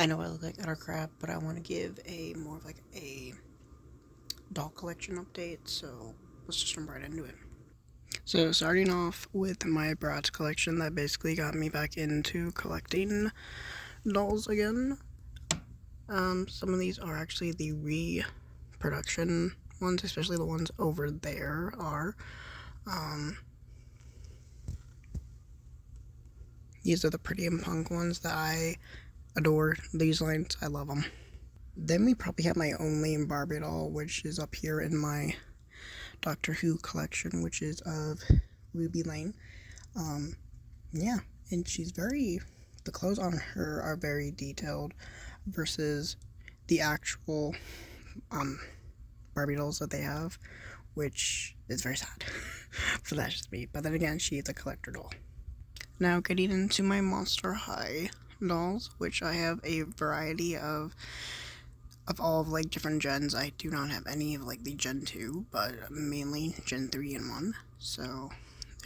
I know I look like utter crap, but I want to give a more of like a doll collection update, so let's just jump right into it. So starting off with my Bratz collection, that basically got me back into collecting dolls again. Some of these are actually the reproduction ones, especially the ones over there are. Um, these are the Pretty and Punk ones that I adore. These lines, I love them. Then we probably have my only Barbie doll, which is up here in my Doctor Who collection, which is of Ruby Lane. Yeah, and she's the clothes on her are very detailed versus the actual Barbie dolls that they have, which is very sad. So that's just me. But then again, she is a collector doll. Now getting into my Monster High dolls, which I have a variety of all of like different gens. I do not have any of like the Gen 2, but mainly Gen 3 and 1. So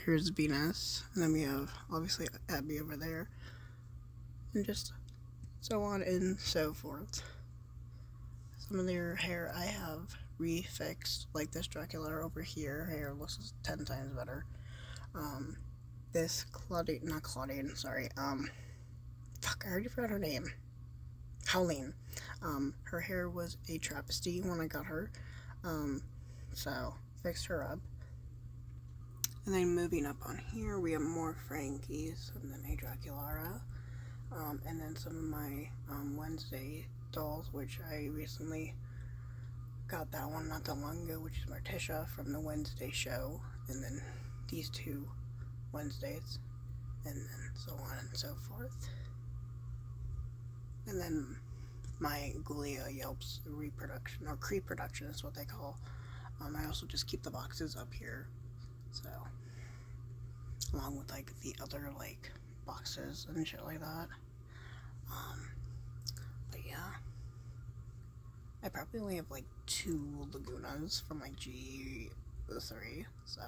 here's Venus, and then we have obviously Abby over there, and just so on and so forth. Some of their hair I have refixed, like this Dracula over here. Her hair looks 10 times better. This Claudine, not Claudine, sorry. I already forgot her name. Howleen. Her hair was a travesty when I got her. So fixed her up. And then moving up on here, we have more Frankies, and then a Draculara, and then some of my Wednesday dolls, which I recently got that one not that long ago, which is Morticia from the Wednesday show, and then these two Wednesdays, and then so on and so forth. And then my Ghoulia Yelps reproduction, or Cree-production is what they call. I also just keep the boxes up here, so along with like the other like boxes and shit like that. But yeah, I probably only have like 2 Lagunas from like G3, so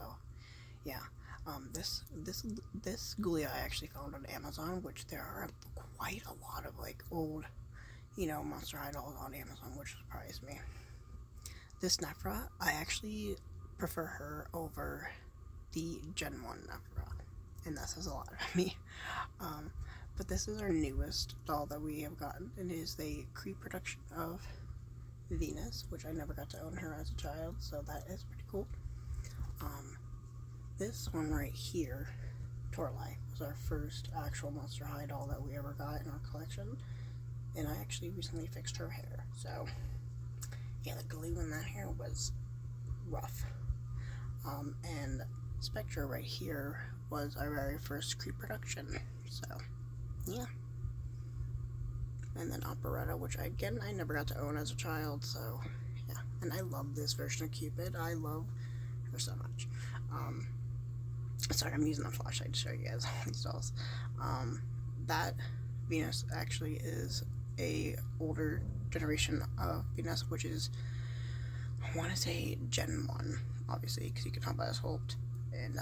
yeah. This Ghoulia I actually found on Amazon, which there are quite a lot of like old, Monster High dolls on Amazon, which surprised me. This Nephra, I actually prefer her over the Gen 1 Nephra, and that says a lot about me. But this is our newest doll that we have gotten, and it is the Cree production of Venus, which I never got to own her as a child, so that is pretty cool. This one right here, Torlai, was our first actual Monster High doll that we ever got in our collection, and I actually recently fixed her hair, so yeah, the glue in that hair was rough. And Spectra right here was our very first Cree production, so yeah. And then Operetta, which I never got to own as a child, so yeah. And I love this version of Cupid. I love her so much. Sorry, I'm using a flashlight to show you guys all these dolls. That Venus actually is a older generation of Venus, which is, I want to say Gen 1, obviously, because you can tell by this Holt. And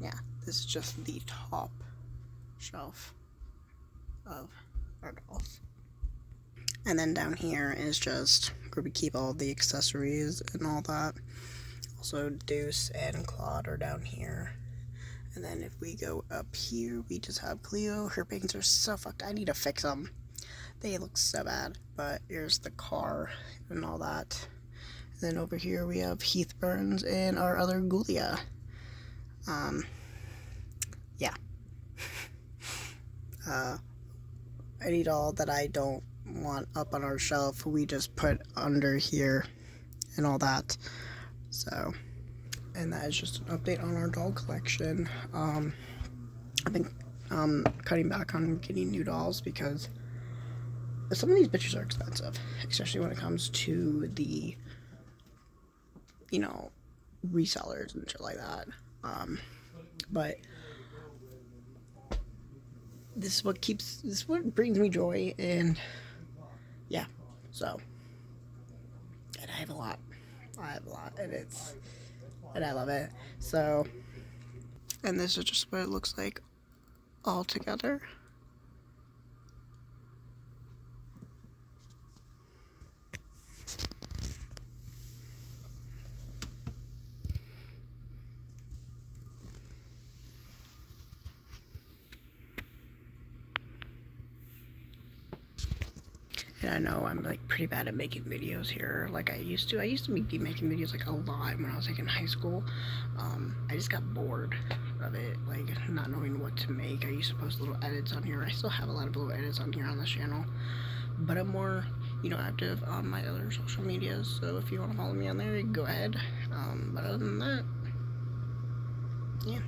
yeah, this is just the top shelf of our dolls. And then down here is just where we keep all the accessories and all that. Also, Deuce and Claude are down here. And then if we go up here, we just have Cleo. Her bangs are so fucked. I need to fix them. They look so bad. But here's the car and all that. And then over here we have Heath Burns and our other Ghoulia. Yeah. Any doll that I don't want up on our shelf, we just put under here and all that. So, and that is just an update on our doll collection. I've been cutting back on getting new dolls because some of these bitches are expensive, especially when it comes to the, resellers and shit like that. But this is what brings me joy, and yeah, so, and I have a lot, and I love it, so, and this is just what it looks like all together. And I know I'm like pretty bad at making videos here like I used to. I used to be making videos like a lot when I was like in high school. I just got bored of it, like not knowing what to make. I used to post little edits on here. I still have a lot of little edits on here on this channel, but I'm more, active on my other social medias. So if you want to follow me on there, go ahead. But other than that, yeah.